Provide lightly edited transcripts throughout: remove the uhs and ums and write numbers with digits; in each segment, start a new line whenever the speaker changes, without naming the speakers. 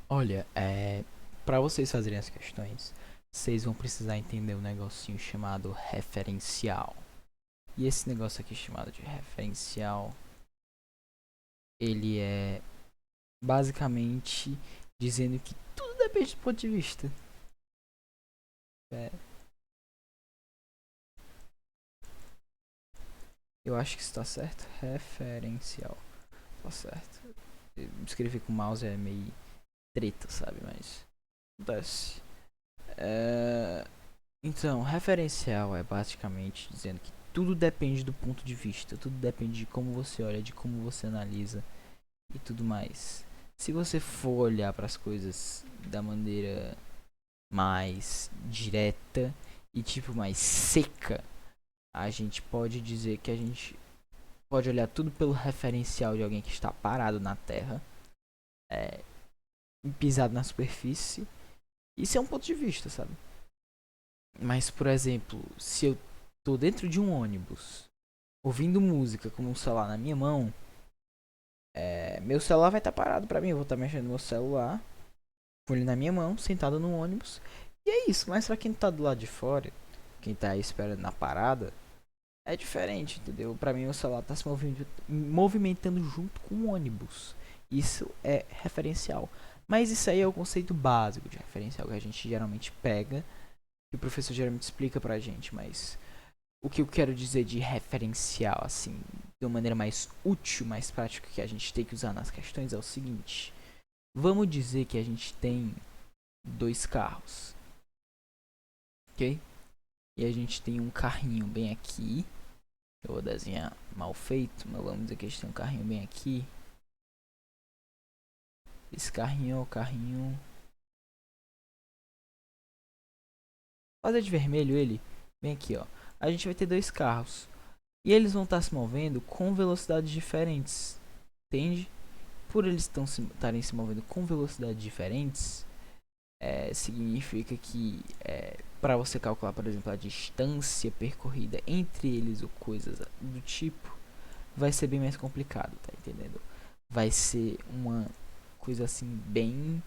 Olha, para vocês fazerem as questões, vocês vão precisar entender um negocinho chamado referencial. E esse negócio aqui chamado de referencial, ele é basicamente dizendo que tudo depende do ponto de vista. É, eu acho que está certo. Referencial, tá certo. Escrever com mouse é meio treta, sabe? Mas acontece. É, Então, referencial é basicamente dizendo que tudo depende do ponto de vista, tudo depende de como você olha, de como você analisa e tudo mais. Se você for olhar para as coisas da maneira mais direta e tipo mais seca, a gente pode dizer que a gente pode olhar tudo pelo referencial de alguém que está parado na terra, é, pisado na superfície. Isso é um ponto de vista, sabe? Mas, por exemplo, se eu tô dentro de um ônibus ouvindo música com um celular na minha mão, meu celular vai estar parado pra mim. Eu vou estar mexendo no meu celular com ele na minha mão, sentado no ônibus. E é isso. Mas pra quem tá do lado de fora, quem tá aí esperando na parada, é diferente, entendeu? Pra mim, o celular tá se movimentando junto com o ônibus. Isso é referencial. Mas isso aí é o conceito básico de referencial que a gente geralmente pega, que o professor geralmente explica pra gente, mas o que eu quero dizer de referencial, assim, de uma maneira mais útil, mais prática que a gente tem que usar nas questões é o seguinte: vamos dizer que a gente tem dois carros, ok? E a gente tem um carrinho bem aqui. Eu vou desenhar mal feito, mas vamos dizer que a gente tem um carrinho bem aqui. Esse carrinho é o carrinho. Fazer de vermelho ele, bem aqui, ó. A gente vai ter dois carros. E eles vão estar se movendo com velocidades diferentes. Entende? Por eles estarem se movendo com velocidades diferentes, significa que para você calcular, por exemplo, a distância percorrida entre eles ou coisas do tipo, vai ser bem mais complicado, tá entendendo? Vai ser uma coisa assim bem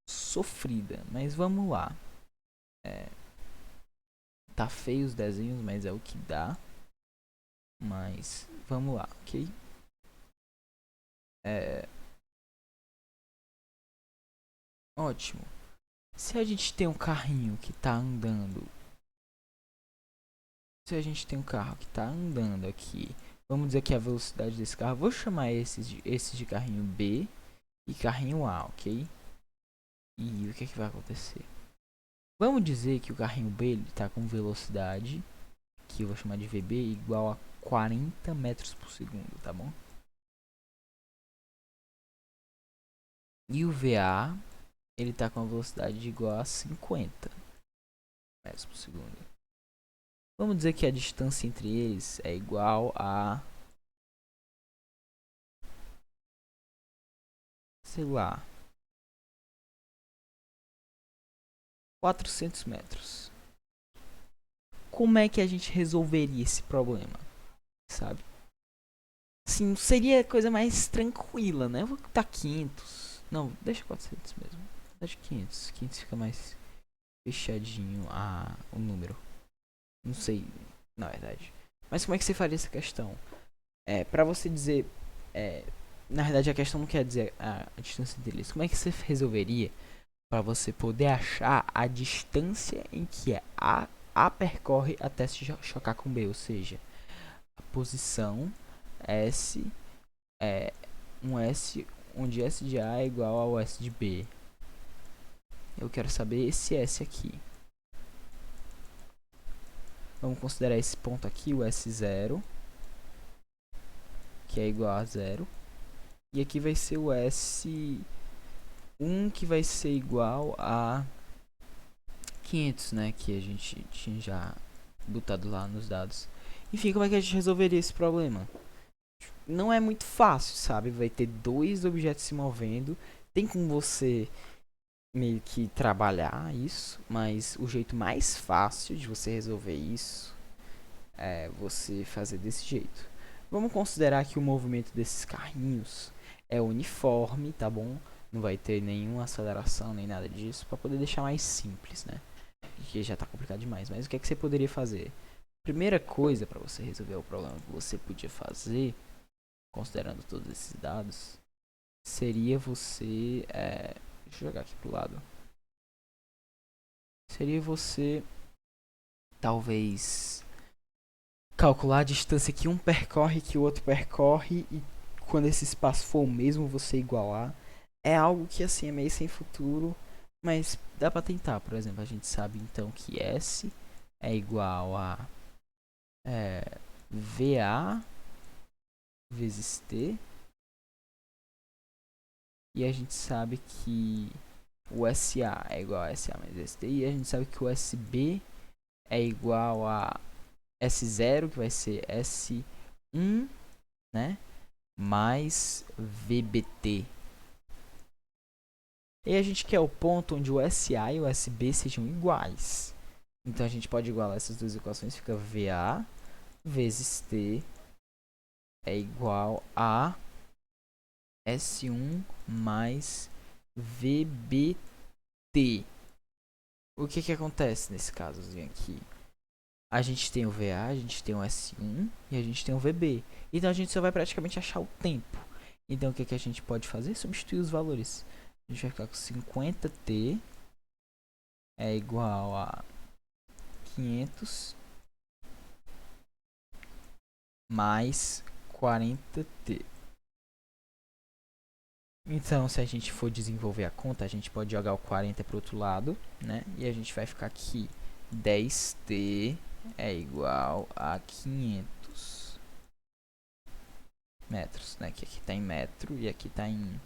sofrida, mas vamos lá. É, tá feio os desenhos, mas é o que dá. Mas vamos lá, ok? É, ótimo. Se a gente tem um carrinho que tá andando, se a gente tem um carro que tá andando aqui, vamos dizer que a velocidade desse carro, vou chamar esses de carrinho B e carrinho A, ok? E o que é que vai acontecer? Vamos dizer que o carrinho B ele tá com velocidade, que eu vou chamar de VB, igual a 40 metros por segundo, tá bom? E o VA, ele tá com a velocidade igual a 50 metros por segundo. Vamos dizer que a distância entre eles é igual a, sei lá, 400 metros. Como é que a gente resolveria esse problema, sabe? Assim, seria a coisa mais tranquila, né? Eu vou botar 500. Não, deixa 400 mesmo. Deixa 500. 500 fica mais fechadinho o número. Não sei, na verdade. Mas como é que você faria essa questão? Pra você dizer... É, na verdade, a questão não quer dizer a distância deles. Como é que você resolveria para você poder achar a distância em que A percorre até se chocar com B? Ou seja, a posição S é um S onde S de A é igual ao S de B. Eu quero saber esse S aqui. Vamos considerar esse ponto aqui, o S0, que é igual a 0. E aqui vai ser o S1, que vai ser igual a 500, né? Que a gente tinha já botado lá nos dados. Enfim, como é que a gente resolveria esse problema? Não é muito fácil, sabe? Vai ter dois objetos se movendo. Tem como você meio que trabalhar isso, mas o jeito mais fácil de você resolver isso é você fazer desse jeito. Vamos considerar que o movimento desses carrinhos é uniforme, tá bom? Não vai ter nenhuma aceleração, nem nada disso, para poder deixar mais simples, né? Que já tá complicado demais. Mas o que é que você poderia fazer? Primeira coisa para você resolver o problema que você podia fazer, considerando todos esses dados, seria você... deixa eu jogar aqui pro lado. Seria você, talvez, calcular a distância que um percorre, que o outro percorre, e quando esse espaço for o mesmo, você igualar. É algo que, assim, é meio sem futuro, mas dá pra tentar. Por exemplo, a gente sabe, então, que S é igual a VA vezes T. E a gente sabe que o SA é igual a SA mais ST. E a gente sabe que o SB é igual a S0, que vai ser S1, né? Mais VBT. E a gente quer o ponto onde o SA e o SB sejam iguais. Então a gente pode igualar essas duas equações. Fica VA vezes T é igual a S1 mais VBT. O que que acontece nesse casozinho aqui? A gente tem o VA, a gente tem o S1 e a gente tem o VB. Então a gente só vai praticamente achar o tempo. Então o que que a gente pode fazer? Substituir os valores. A gente vai ficar com 50T é igual a 500 mais 40T. Então, se a gente for desenvolver a conta, a gente pode jogar o 40 para o outro lado, né? E a gente vai ficar aqui 10T é igual a 500 metros, né? Que aqui está em metro e aqui está em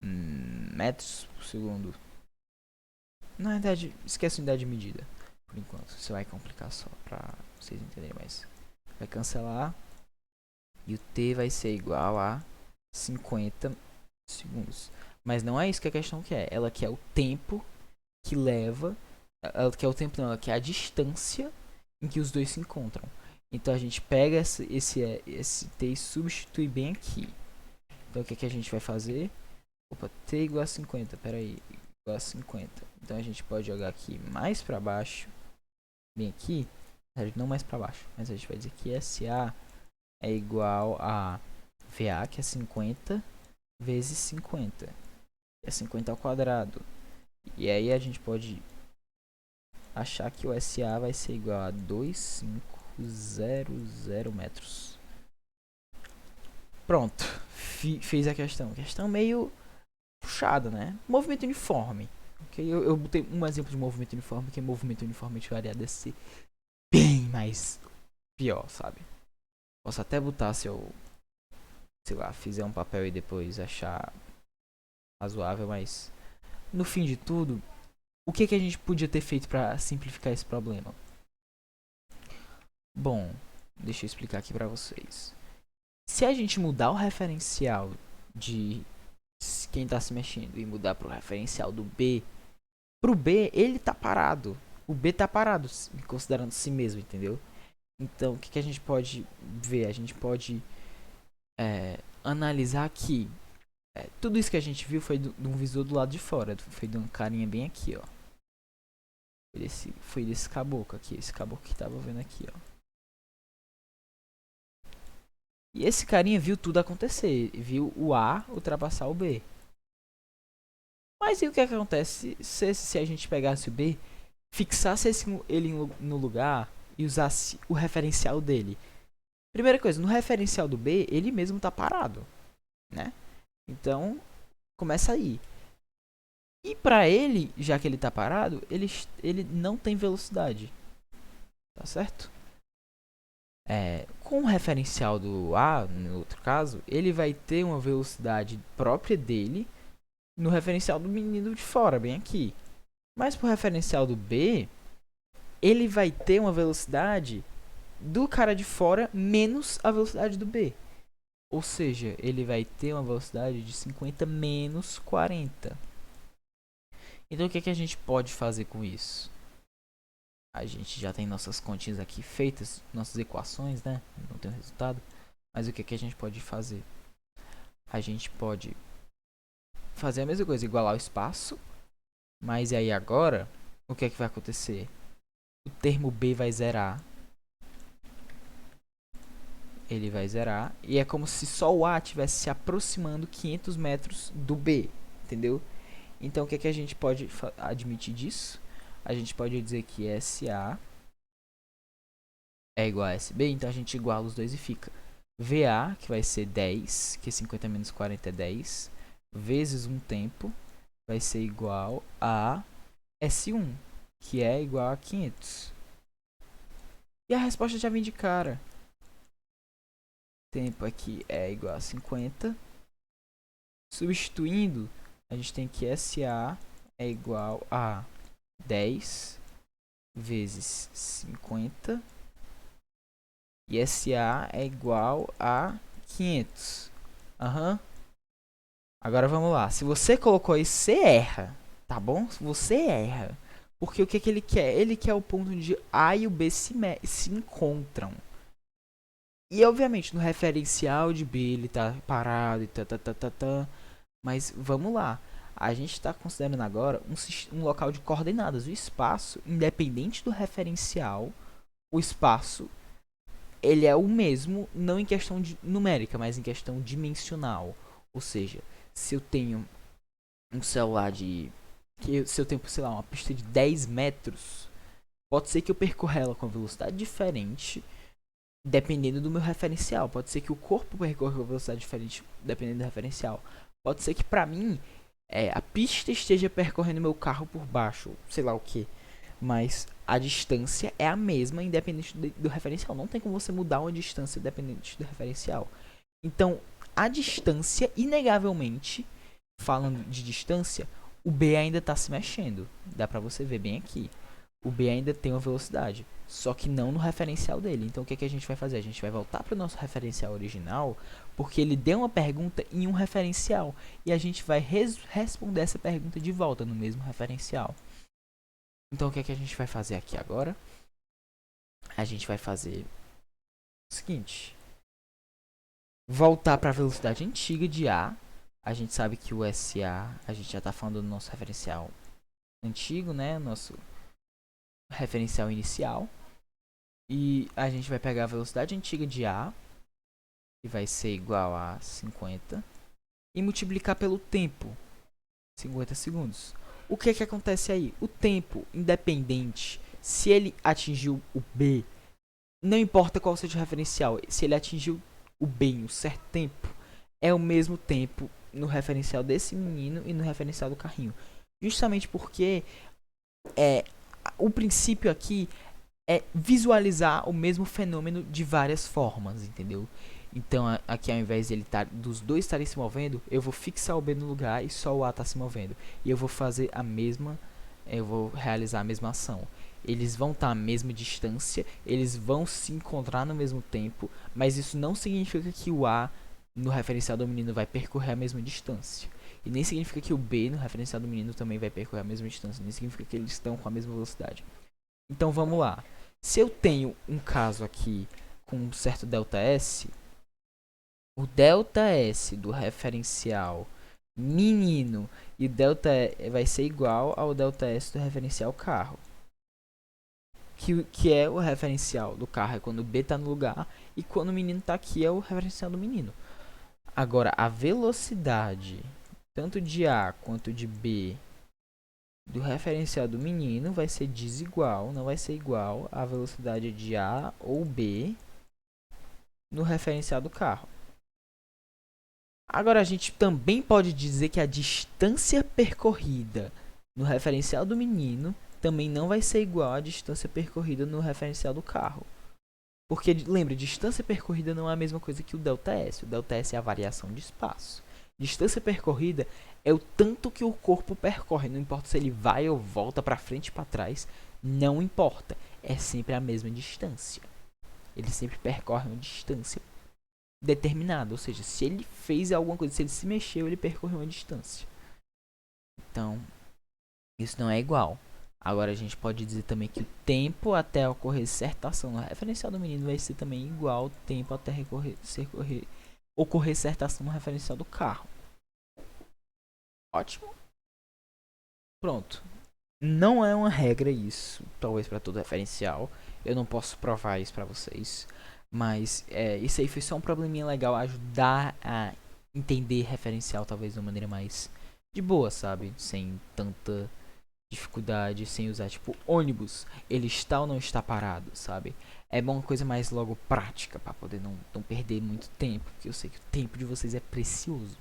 metros por segundo. Na verdade, esquece a unidade de medida, por enquanto. Você vai complicar só para vocês entenderem mais. Vai cancelar e o T vai ser igual a 50 segundos. Mas não é isso que a questão quer. Ela quer o tempo que leva. Ela quer o tempo, não. Ela quer a distância em que os dois se encontram. Então a gente pega esse T e substitui bem aqui. Então o que, que a gente vai fazer? Opa, T igual a 50. Pera aí. Igual a 50. Então a gente pode jogar aqui mais para baixo. Bem aqui. Não mais para baixo. Mas a gente vai dizer que SA é igual a VA, que é 50. Vezes 50. É 50 ao quadrado. E aí a gente pode achar que o SA vai ser igual a 2500 metros. Pronto. Fez a questão. Questão meio puxada, né? Movimento uniforme. Okay? Eu botei um exemplo de movimento uniforme, que movimento uniforme de variado deve ser bem mais pior, sabe? Posso até botar se eu, sei lá, fizer um papel e depois achar razoável, mas no fim de tudo, o que, que a gente podia ter feito para simplificar esse problema? Bom, deixa eu explicar aqui para vocês. Se a gente mudar o referencial de quem está se mexendo e mudar para o referencial do B, pro B ele tá parado. O B tá parado, considerando si mesmo, entendeu? Então, o que, que a gente pode ver? A gente pode analisar que tudo isso que a gente viu foi de um visor do lado de fora. Foi de uma carinha bem aqui, ó. Foi desse caboclo aqui. Esse caboclo que tava vendo aqui, ó. E esse carinha viu tudo acontecer. Viu o A ultrapassar o B. Mas e o que acontece se a gente pegasse o B, fixasse ele no lugar e usasse o referencial dele? Primeira coisa, no referencial do B, ele mesmo tá parado, né? Então, começa aí. E pra ele, já que ele tá parado, ele não tem velocidade. Tá certo? Com o referencial do A, no outro caso, ele vai ter uma velocidade própria dele no referencial do menino de fora, bem aqui. Mas pro referencial do B, ele vai ter uma velocidade do cara de fora menos a velocidade do B. Ou seja, ele vai ter uma velocidade de 50 menos 40. Então o que, que a gente pode fazer com isso? A gente já tem nossas continhas aqui feitas, nossas equações, né? Não tem o resultado. Mas o que, que a gente pode fazer? A gente pode fazer a mesma coisa, igualar o espaço. Mas aí agora, o que é que vai acontecer? O termo B vai zerar. Ele vai zerar. E é como se só o A estivesse se aproximando 500 metros do B. Entendeu? Então o que é que a gente pode admitir disso? A gente pode dizer que SA é igual a SB. Então a gente iguala os dois e fica VA, que vai ser 10, que 50 menos 40 é 10, vezes um tempo, vai ser igual a S1, que é igual a 500. E a resposta já vem de cara. Tempo aqui é igual a 50. Substituindo, a gente tem que SA é igual a 10 vezes 50. E SA é igual a 500. Aham. Agora vamos lá. Se você colocou isso, você erra. Tá bom? Você erra. Porque o que, que ele quer? Ele quer o ponto onde A e o B se encontram. E obviamente no referencial de B ele tá parado e tá. Mas vamos lá. A gente está considerando agora um local de coordenadas. O espaço, independente do referencial, o espaço ele é o mesmo, não em questão numérica, mas em questão dimensional. Ou seja, se eu tenho um celular se eu tenho, sei lá, uma pista de 10 metros, pode ser que eu percorra ela com velocidade diferente, dependendo do meu referencial. Pode ser que o corpo percorra com velocidade diferente, dependendo do referencial. Pode ser que pra mim, a pista esteja percorrendo meu carro por baixo, sei lá o que. Mas a distância é a mesma, independente do referencial. Não tem como você mudar uma distância dependente do referencial. Então, a distância, inegavelmente, falando de distância, o B ainda está se mexendo. Dá pra você ver bem aqui. O B ainda tem uma velocidade, só que não no referencial dele. Então, o que, que a gente vai fazer? A gente vai voltar para o nosso referencial original, porque ele deu uma pergunta em um referencial. E a gente vai responder essa pergunta de volta no mesmo referencial. Então, o que, que a gente vai fazer aqui agora? A gente vai fazer o seguinte. Voltar para a velocidade antiga de A. A gente sabe que o SA, a gente já está falando do nosso referencial antigo, né? Nosso referencial inicial. E a gente vai pegar a velocidade antiga de A, que vai ser igual a 50, e multiplicar pelo tempo, 50 segundos. O que acontece aí? O tempo independente, se ele atingiu o B, não importa qual seja o referencial, se ele atingiu o B em um certo tempo, é o mesmo tempo no referencial desse menino e no referencial do carrinho. Justamente porque o princípio aqui é visualizar o mesmo fenômeno de várias formas, entendeu? Então aqui ao invés de dos dois estarem se movendo, eu vou fixar o B no lugar e só o A está se movendo. E eu vou fazer eu vou realizar a mesma ação. Eles vão estar à mesma distância, eles vão se encontrar no mesmo tempo, mas isso não significa que o A no referencial do menino vai percorrer a mesma distância. E nem significa que o B no referencial do menino também vai percorrer a mesma distância. Nem significa que eles estão com a mesma velocidade. Então vamos lá. Se eu tenho um caso aqui com um certo ΔS, o ΔS do referencial menino e o ΔS vai ser igual ao ΔS do referencial carro. Que é o referencial do carro é quando o B está no lugar e quando o menino está aqui é o referencial do menino. Agora, a velocidade, tanto de A quanto de B, do referencial do menino vai ser desigual, não vai ser igual à velocidade de A ou B no referencial do carro. Agora, a gente também pode dizer que a distância percorrida no referencial do menino também não vai ser igual à distância percorrida no referencial do carro. Porque, lembre, distância percorrida não é a mesma coisa que o ΔS. O ΔS é a variação de espaço. Distância percorrida é o tanto que o corpo percorre. Não importa se ele vai ou volta para frente e para trás. Não importa. É sempre a mesma distância. Ele sempre percorre uma distância determinada. Ou seja, se ele fez alguma coisa, se ele se mexeu, ele percorreu uma distância. Então, isso não é igual. Agora a gente pode dizer também que o tempo até ocorrer certa ação no referencial do menino vai ser também igual ao tempo até ocorrer certa ação no referencial do carro. Ótimo. Pronto. Não é uma regra isso, talvez para todo referencial. Eu não posso provar isso para vocês. Mas isso aí foi só um probleminha legal ajudar a entender referencial talvez de uma maneira mais de boa, sabe? Sem tanta dificuldade, sem usar tipo ônibus, ele está ou não está parado, sabe? É uma coisa mais logo prática para poder não perder muito tempo, porque eu sei que o tempo de vocês é precioso.